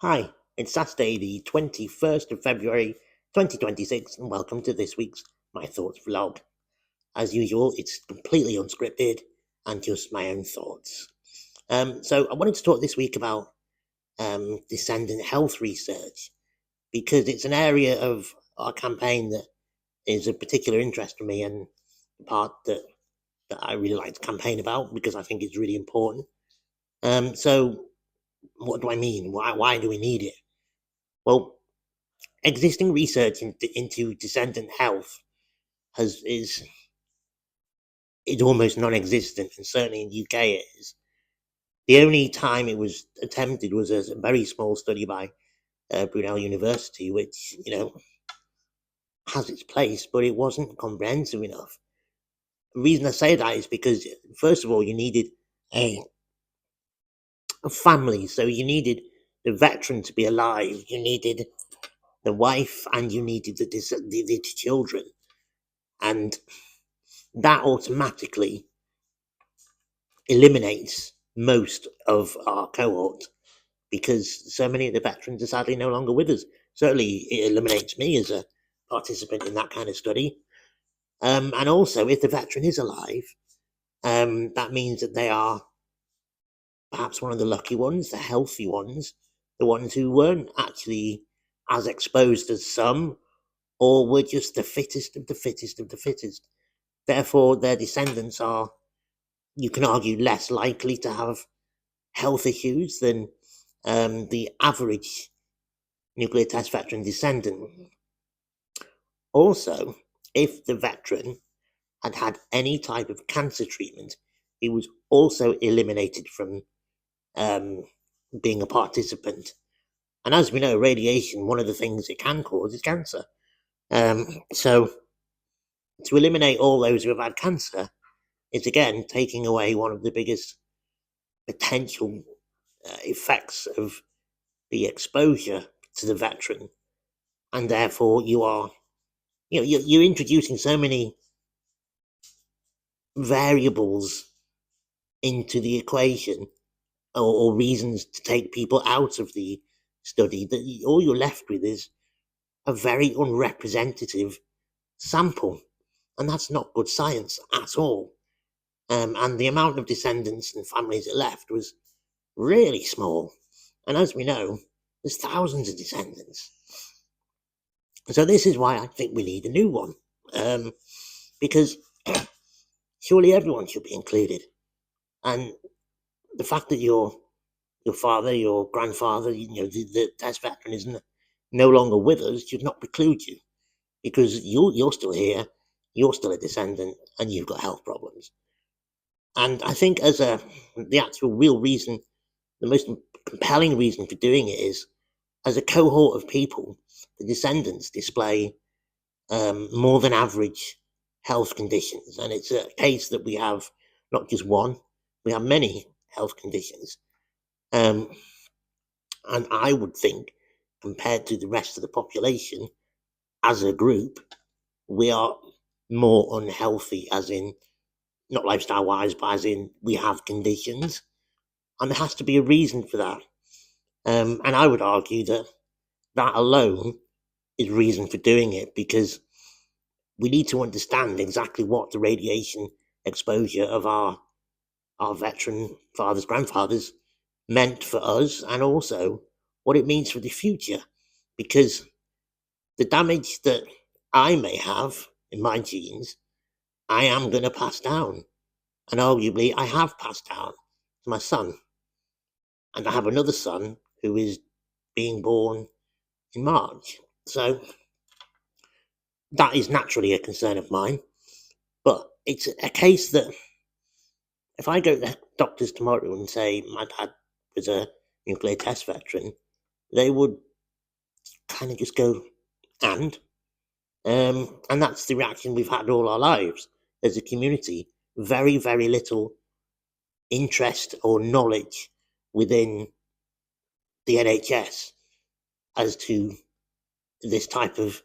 Hi, it's Saturday, the 21st of February 2026, and welcome to this week's My Thoughts vlog. As usual, it's completely unscripted and just my own thoughts. So I wanted to talk this week about descendant health research because it's an area of our campaign that is of particular interest to me and the part that I really like to campaign about because I think it's really important. So what do I mean? Why do we need it? Well, existing research into descendant health is almost non-existent, and certainly in the UK it is. The only time it was attempted was as a very small study by Brunel University, which has its place, but it wasn't comprehensive enough. The reason I say that is because, first of all, you needed a, a family, so you needed the veteran to be alive, you needed the wife, and you needed the children, and that automatically eliminates most of our cohort because so many of the veterans are sadly no longer with us. Certainly, it eliminates me as a participant in that kind of study. And also, if the veteran is alive, that means that they are perhaps one of the lucky ones, the healthy ones, the ones who weren't actually as exposed as some, or were just the fittest of the fittest of the fittest. Therefore, their descendants are, you can argue, less likely to have health issues than the average nuclear test veteran descendant. Also, if the veteran had had any type of cancer treatment, he was also eliminated from um, being a participant. And as we know, radiation, one of the things it can cause is cancer. So to eliminate all those who have had cancer is again taking away one of the biggest potential effects of the exposure to the veteran, and therefore you're introducing so many variables into the equation, or reasons to take people out of the study, that all you're left with is a very unrepresentative sample, and that's not good science at all. And the amount of descendants and families it left was really small, and as we know, there's thousands of descendants. So this is why I think we need a new one, because surely everyone should be included. And the fact that your father, your grandfather, the test veteran is no longer with us should not preclude you, because you're still here, you're still a descendant, and you've got health problems. And I think the actual real reason, the most compelling reason for doing it is, as a cohort of people, the descendants display more than average health conditions, and it's a case that we have not just one, we have many health conditions. Um, and I would think, compared to the rest of the population, as a group, we are more unhealthy, as in, not lifestyle wise, but as in we have conditions. And there has to be a reason for that. And I would argue that that alone is reason for doing it, because we need to understand exactly what the radiation exposure of our veteran fathers, grandfathers meant for us, and also what it means for the future. Because the damage that I may have in my genes, I am going to pass down. And arguably, I have passed down to my son. And I have another son who is being born in March. So that is naturally a concern of mine. But it's a case that if I go to the doctors tomorrow and say my dad was a nuclear test veteran, they would kind of just go, and and that's the reaction we've had all our lives as a community. Very, very little interest or knowledge within the NHS as to this type of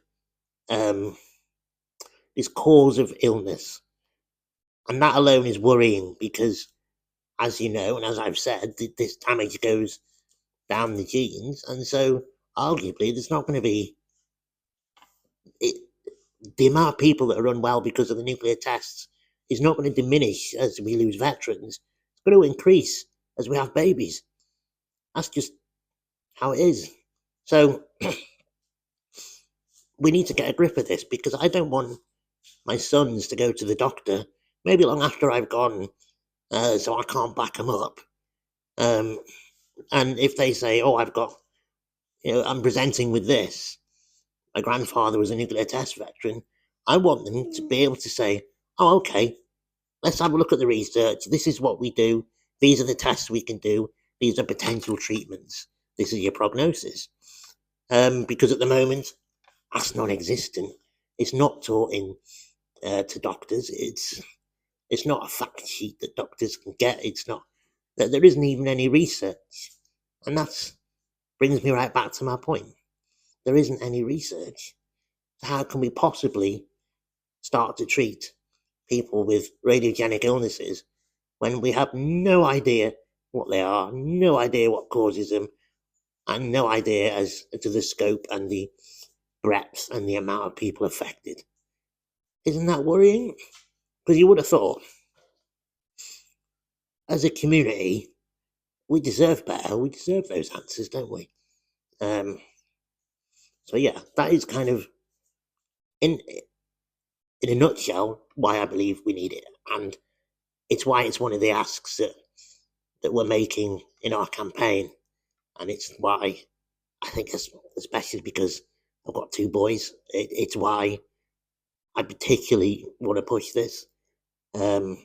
this cause of illness, and that alone is worrying because, as you know, and as I've said, this damage goes down the genes, and so arguably there's not going to be the amount of people that are unwell because of the nuclear tests is not going to diminish as we lose veterans. It's going to increase as we have babies. That's just how it is. So we need to get a grip of this, because I don't want my sons to go to the doctor maybe long after I've gone, so I can't back them up. And if they say, "Oh, I'm presenting with this," my grandfather was a nuclear test veteran, I want them to be able to say, "Oh, okay, let's have a look at the research. This is what we do. These are the tests we can do. These are potential treatments. This is your prognosis." Because at the moment, that's non-existent. It's not taught to doctors. It's not a fact sheet that doctors can get. It's not that there isn't even any research, and that brings me right back to my point. There isn't any research. So how can we possibly start to treat people with radiogenic illnesses when we have no idea what they are, no idea what causes them, and no idea as to the scope and the breadth and the amount of people affected? Isn't that worrying? Because you would have thought, as a community, we deserve better. We deserve those answers, don't we? So yeah, that is kind of in a nutshell why I believe we need it, and it's why it's one of the asks that we're making in our campaign, and it's why I think, especially because I've got two boys, it's why I particularly want to push this. And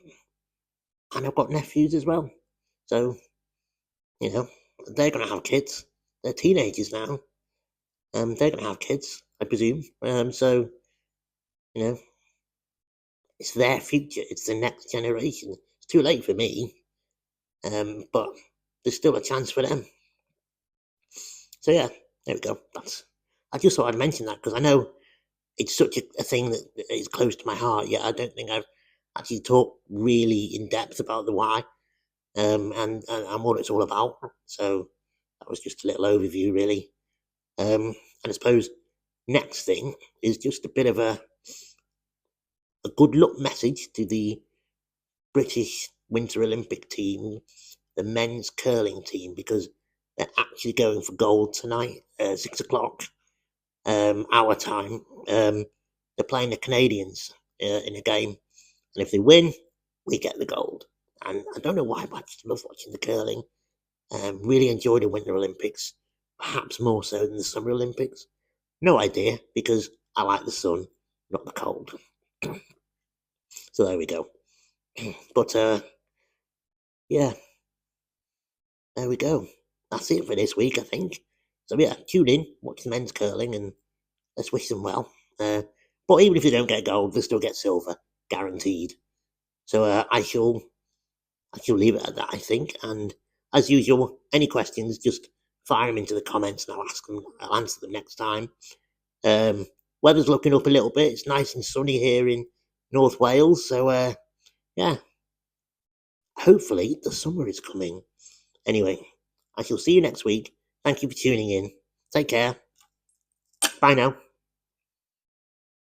I've got nephews as well, so they're going to have kids. They're teenagers now. They're going to have kids, I presume. So it's their future. It's the next generation. It's too late for me, but there's still a chance for them. So yeah, there we go. I just thought I'd mention that because I know it's such a thing that is close to my heart. Yet I don't think I've actually talked really in depth about the why, and what it's all about. So that was just a little overview, really. And I suppose next thing is just a bit of a good luck message to the British Winter Olympic team, the men's curling team, because they're actually going for gold tonight, 6 o'clock, our time. They're playing the Canadians in a game, and if they win, we get the gold. And I don't know why, but I just love watching the curling. Really enjoy the Winter Olympics, perhaps more so than the Summer Olympics. No idea, because I like the sun, not the cold. So there we go. But yeah, there we go. That's it for this week, I think. So yeah, tune in, watch the men's curling, and let's wish them well. But even if they don't get gold, they still get silver, guaranteed. So I shall leave it at that, I think. And as usual, any questions, just fire them into the comments, and I'll answer them next time. Weather's looking up a little bit. It's nice and sunny here in North Wales. So yeah, hopefully the summer is coming. Anyway, I shall see you next week. Thank you for tuning in. Take care. Bye now.